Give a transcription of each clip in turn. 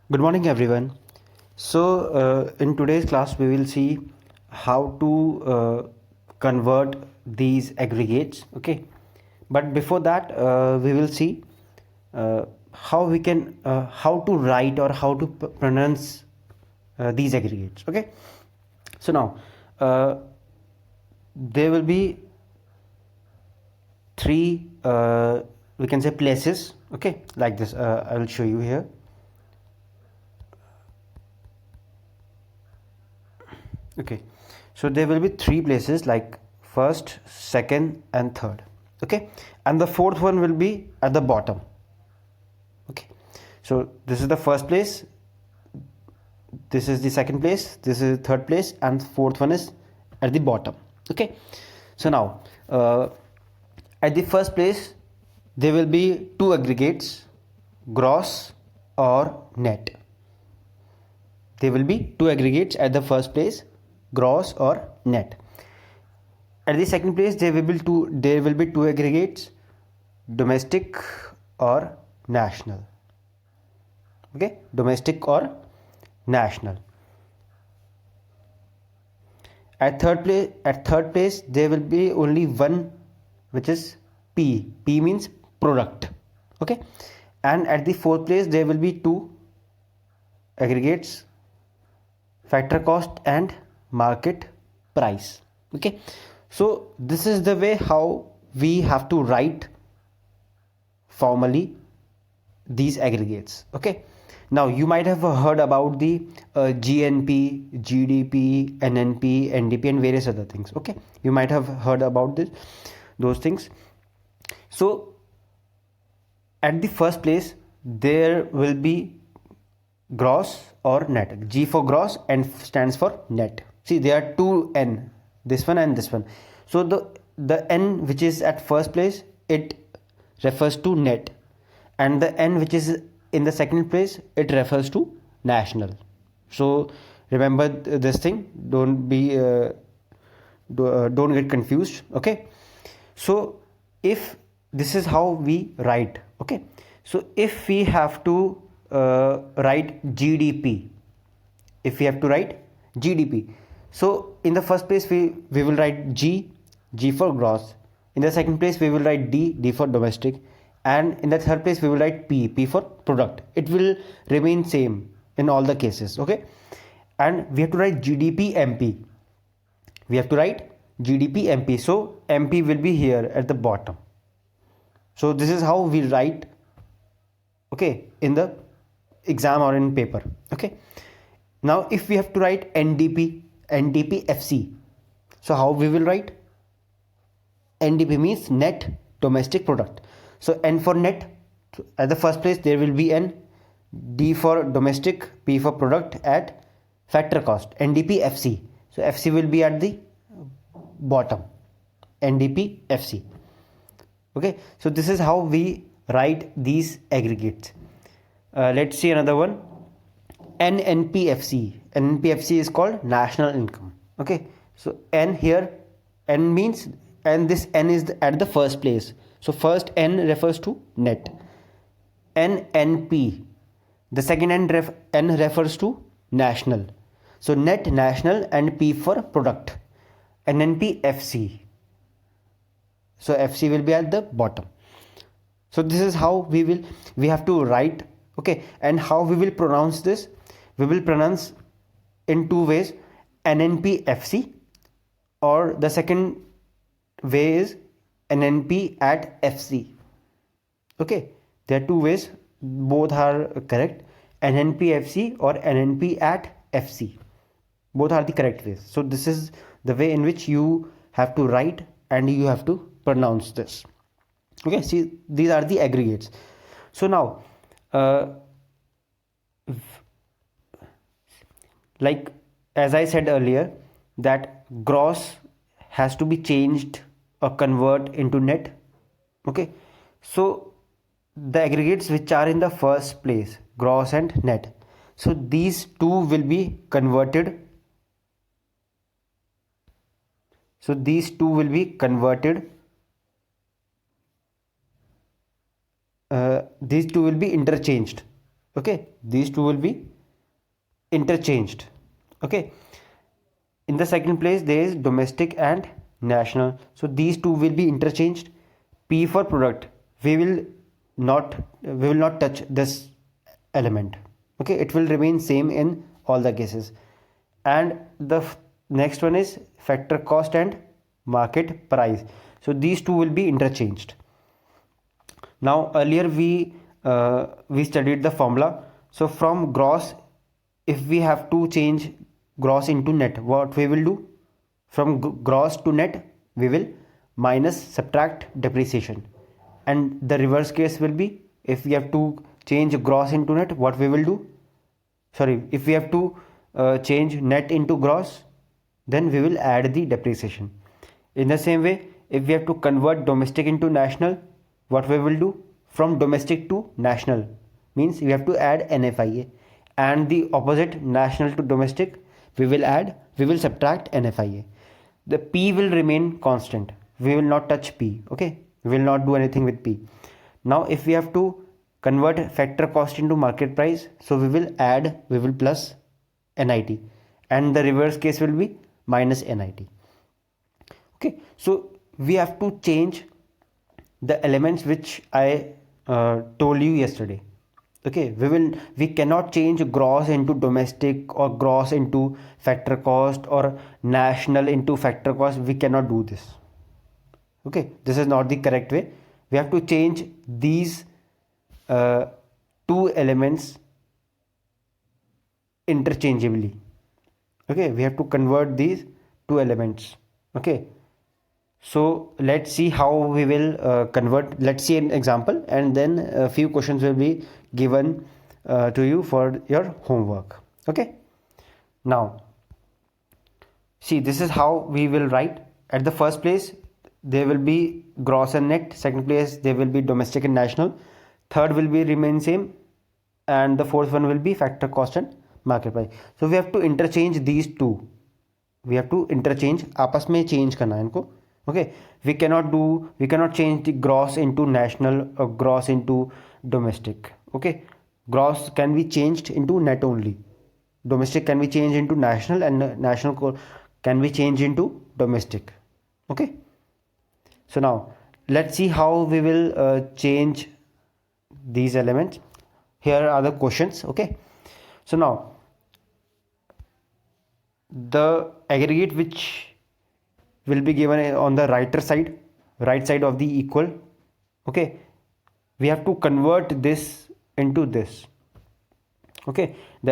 Good morning, everyone. In today's class, we will see how to convert these aggregates. Okay, but before that, we will see how to write or how to pronounce these aggregates. Okay, so now uh, there will be three we can say places. Okay, like this. I will show you here. Okay, so there will be three places like first, second and third. Okay, and the fourth one will be at the bottom. Okay, so this is the first place, this is the second place, this is the third place, and fourth one is at the bottom. Okay, so now at the first place there will be two aggregates, gross or net. There will be two aggregates at the first place, gross or net. At the second place there will be two aggregates, domestic or national. Okay, domestic or national. At third place there will be only one, which is P. P means product. Okay, and at the fourth place there will be two aggregates, factor cost and market price. Okay, so this is the way how we have to write formally these aggregates. Okay, now you might have heard about the GNP, GDP, NNP, NDP and various other things. Okay, you might have heard about those things. So at the first place there will be gross or net. G for gross and stands for net. See, there are two N, this one and this one. So the N which is at first place, it refers to net, and the N which is in the second place, it refers to national. So remember this thing, don't get confused. Okay, so if this is how we write. Okay, so if we have to write GDP, if we have to write GDP, so in the first place we will write G for gross. In the second place we will write D for domestic, and in the third place we will write P for product. It will remain same in all the cases. Okay, and we have to write GDP MP. We have to write GDP MP. So MP will be here at the bottom. So this is how we write, okay, in the exam or in paper. Okay, now if we have to write NDP, NDP FC, so how we will write? NDP means net domestic product. So N for net, at the first place there will be N, D for domestic, P for product at factor cost, NDP FC. So FC will be at the bottom, NDP FC. Okay, so this is how we write these aggregates. Let's see another one, NNPFC. NNPFC is called national income. Okay, so N here, N means, and this N is at the first place. So first N refers to net. NNP, the second N refers to national. So net, national, and P for product. NNPFC. So FC will be at the bottom. So this is how we have to write. Okay, and how we will pronounce this? We will pronounce in two ways, NNPFC, or the second way is NNP at FC. Okay, there are two ways, both are correct, NNPFC or NNP at FC. Both are the correct ways. So this is the way in which you have to write and you have to pronounce this. Okay, see, these are the aggregates. So now like as I said earlier, that gross has to be changed or convert into net. Okay, so the aggregates which are in the first place, gross and net, so these two will be converted. So these two will be converted, these two will be interchanged. Okay, these two will be interchanged. Okay, in the second place there is domestic and national, so these two will be interchanged. P for product, we will not touch this element. Okay, it will remain same in all the cases. And the next one is factor cost and market price, so these two will be interchanged. Now earlier we studied the formula. So from gross, if we have to change gross into net, what we will do? From gross to net, we will minus subtract depreciation. And the reverse case will be, if we have to change gross into net, what we will do? Sorry, if we have to change net into gross, then we will add the depreciation. In the same way, if we have to convert domestic into national, what we will do? From domestic to national means we have to add NFIA, and the opposite, national to domestic, we will subtract NFIA. The P will remain constant, we will not touch P. Okay, we will not do anything with P. Now if we have to convert factor cost into market price, so we will plus NIT, and the reverse case will be minus NIT. Okay, so we have to change the elements which I told you yesterday. Okay, we cannot change gross into domestic, or gross into factor cost, or national into factor cost. We cannot do this. Okay, this is not the correct way. We have to change these two elements interchangeably. Okay, we have to convert these two elements. Okay, so let's see how we will convert. Let's see an example, and then a few questions will be given to you for your homework. Okay, now see, this is how we will write. At the first place there will be gross and net, second place there will be domestic and national, third will be remain same, and the fourth one will be factor cost and market price. So we have to interchange these two. We have to interchange, आपस में change करना है इनको. Okay, we cannot change the gross into national or gross into domestic. Okay, gross can be changed into net only, domestic can be changed into national, and national can be changed into domestic. Okay, so now let's see how we will change these elements. Here are the questions. Okay, so now the aggregate which will be given on the right side of the equal. Okay, we have to convert this into this. Okay, the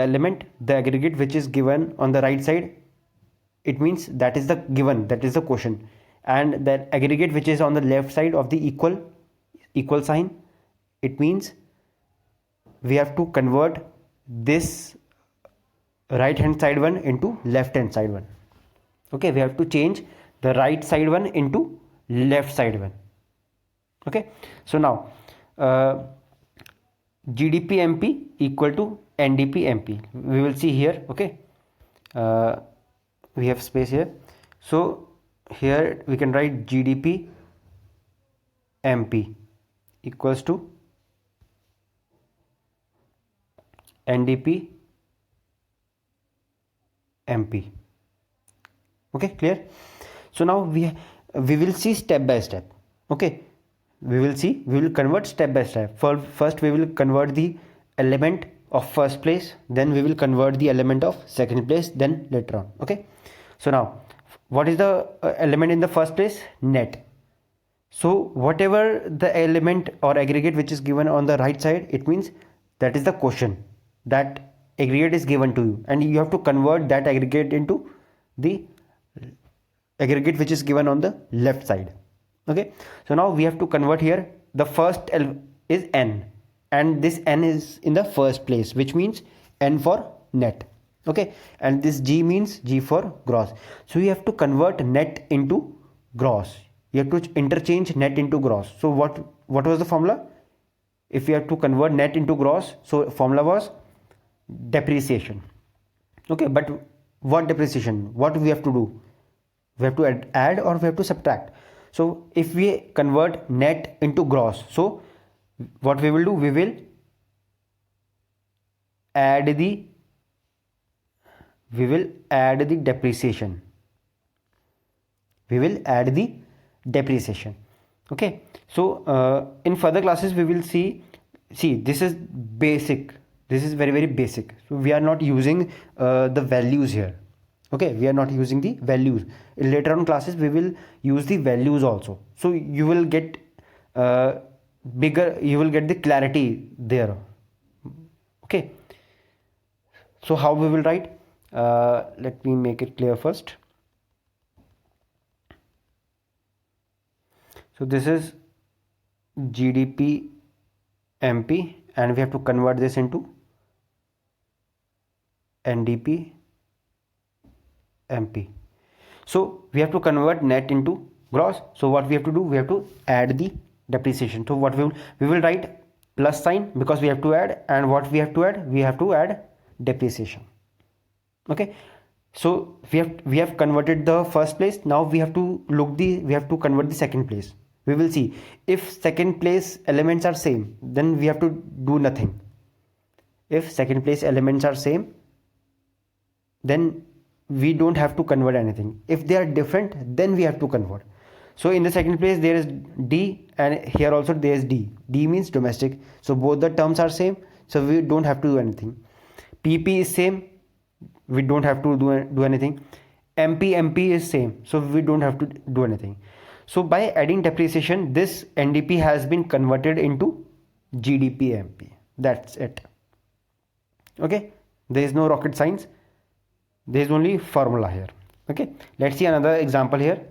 aggregate which is given on the right side, it means that is the given, that is the question. And the aggregate which is on the left side of the equal sign, it means we have to convert this right hand side one into left hand side one. Okay, we have to change the right side one into left side one. Okay, so now GDP MP equal to NDP MP, we will see here. Okay, we have space here, so here we can write GDP MP equals to NDP MP. Okay, clear? So now we will see step by step. Okay, we will convert step by step. First we will convert the element of first place, then we will convert the element of second place, then later on. Okay, so now what is the element in the first place? Net. So whatever the element or aggregate which is given on the right side, it means that is the question, that aggregate is given to you, and you have to convert that aggregate into the aggregate which is given on the left side. Okay, so now we have to convert here. The first is n, and this n is in the first place, which means n for net. Okay, and this g means g for gross. So you have to convert net into gross. You have to interchange net into gross. So what was the formula? If you have to convert net into gross, so formula was depreciation. Okay, but what depreciation? What we have to do? We have to add or we have to subtract. So if we convert net into gross, so what we will do? We will add the depreciation. We will add the depreciation. Okay, so in further classes we will see this is basic, this is very very basic, so we are not using the values here. Okay, we are not using the values. Later on classes we will use the values also, so you will get you will get the clarity there. Okay, so how we will write, let me make it clear first. So this is GDP MP and we have to convert this into NDP MP. So we have to convert net into gross. So what we have to do, we have to add the depreciation. So what we will write plus sign because we have to add, and what we have to add, we have to add depreciation. Okay, so we have converted the first place. Now we have to convert the second place. We will see if second place elements are same, then we have to do nothing. If second place elements are same, then we don't have to convert anything. If they are different, then we have to convert. So in the second place there is D, and here also there is D. D means domestic, so both the terms are same, so we don't have to do anything. PP is same, we don't have to do anything. MP is same, so we don't have to do anything. So by adding depreciation, this NDP has been converted into GDP MP. That's it. Okay, there is no rocket science, there is only formula here. Okay, let's see another example here.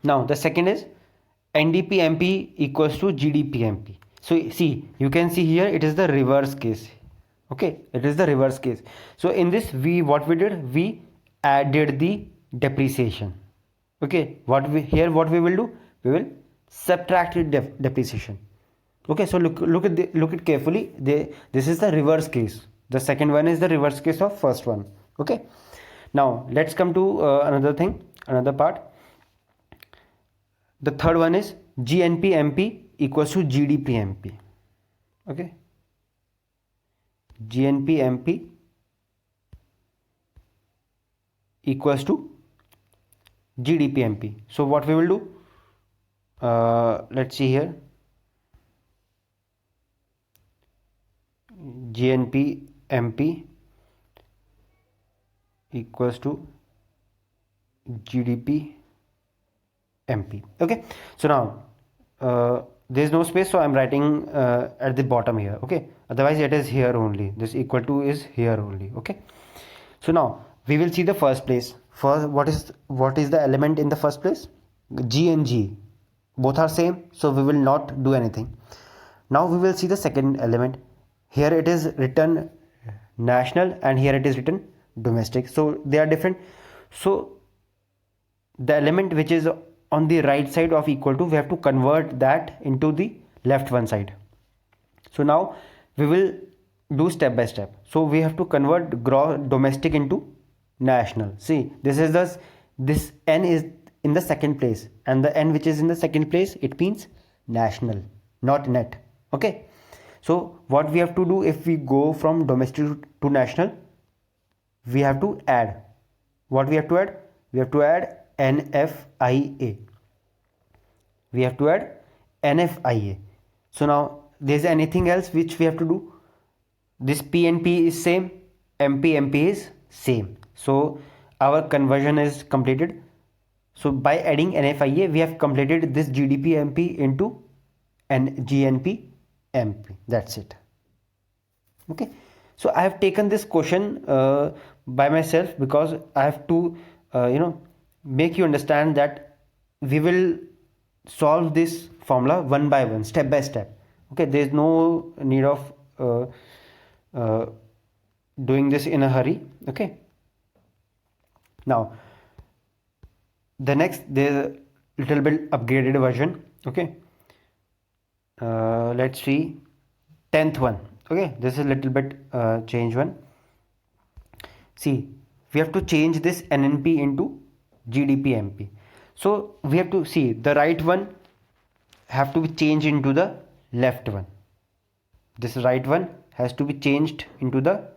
Now the second is NDP MP equals to GDP MP. So see, you can see here it is the reverse case. Okay, it is the reverse case. So in this what we did, we added the depreciation. Okay, what we will do, we will subtract depreciation. Okay, so look it carefully. This is the reverse case. The second one is the reverse case of first one. Okay, now let's come to another part. The third one is GNP MP equals to GDP MP. Okay, GNP MP equals to GDP MP. So what we will do, let's see here, GNP MP equals to GDP MP. Okay, so now there is no space, so I'm writing at the bottom here. Okay, otherwise it is here only, this equal to is here only. Okay, so now we will see the first place. For what is the element in the first place? G and G, both are same, so we will not do anything. Now we will see the second element. Here it is written national and here it is written domestic, so they are different. So the element which is on the right side of equal to, we have to convert that into the left one side. So now we will do step by step. So we have to convert domestic into national. See, this N is in the second place, and the N which is in the second place, it means national, not net. Okay, so what we have to do, if we go from domestic to national, we have to add. What we have to add? We have to add NFIA. We have to add NFIA. So now there's anything else which we have to do. This PNP is same, MP is same. So our conversion is completed. So by adding NFIA, we have completed this GDP MP into GNP MP. That's it. Okay. So I have taken this question by myself because I have to make you understand that we will solve this formula one by one, step by step. Okay, there is no need of doing this in a hurry. Okay, now the next, there is a little bit upgraded version. Okay, let's see 10th one. Okay, this is a little bit change one. See, we have to change this NNP into GDP MP. So we have to see the right one have to be changed into the left one. This right one has to be changed into the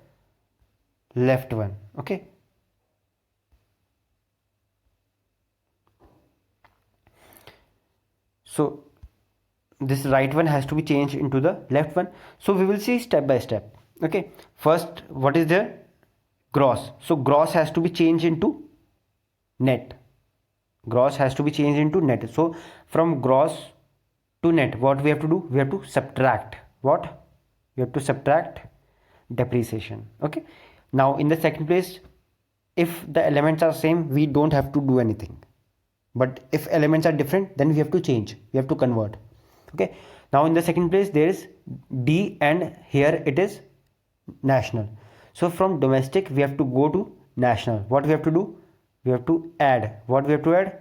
left one. Okay. So this right one has to be changed into the left one. So we will see step by step. Okay. First, what is there? Gross. So gross has to be changed into net. Gross has to be changed into net. So from gross to net, what we have to do? We have to subtract. What? We have to subtract depreciation. Okay. Now in the second place, if the elements are same, we don't have to do anything. But if elements are different, then we have to change. We have to convert. Okay. Now in the second place, there is D, and here it is national. So from domestic, we have to go to national. What we have to do? We have to add. What we have to add?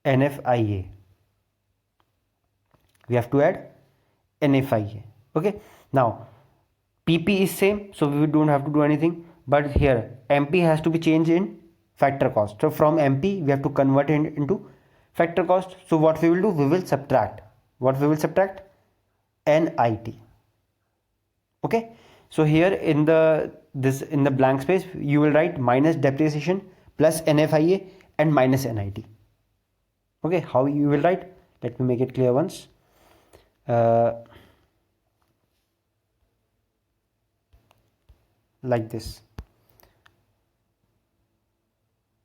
NFIA. We have to add NFIA. Okay. Now PP is same, so we don't have to do anything. But here MP has to be changed in factor cost. So from MP we have to convert it into factor cost. So what we will do? We will subtract. What we will subtract? NIT. Okay. So here in the blank space you will write minus depreciation plus NFIA and minus NIT. Okay. How you will write? Let me make it clear once. Like this: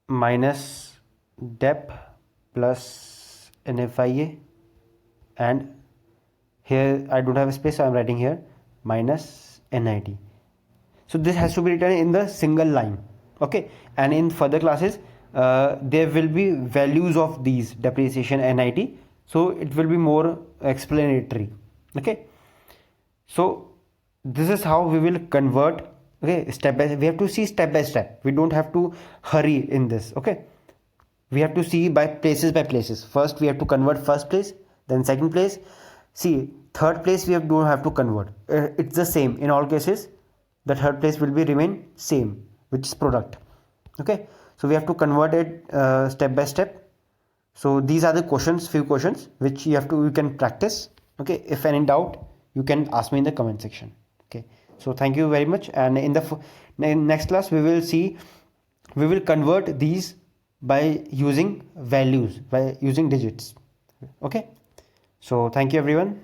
minus dep plus NFIA, and here I don't have a space, so I'm writing here minus NIT. So this has to be written in the single line. Okay. And in further classes there will be values of these depreciation, NIT, so it will be more explanatory. Okay. So this is how we will convert. Okay, step by step. We have to see step by step. We don't have to hurry in this. Okay. We have to see by places. First we have to convert first place, then second place. See, third place we don't have to convert. It's the same in all cases. The third place will be remain same, which is product. Okay. So we have to convert it step by step. So these are the questions, few questions which you can practice. Okay. If any doubt, you can ask me in the comment section. Okay. So thank you very much, and in the next class we will convert these by using values, by using digits. Okay. So thank you everyone.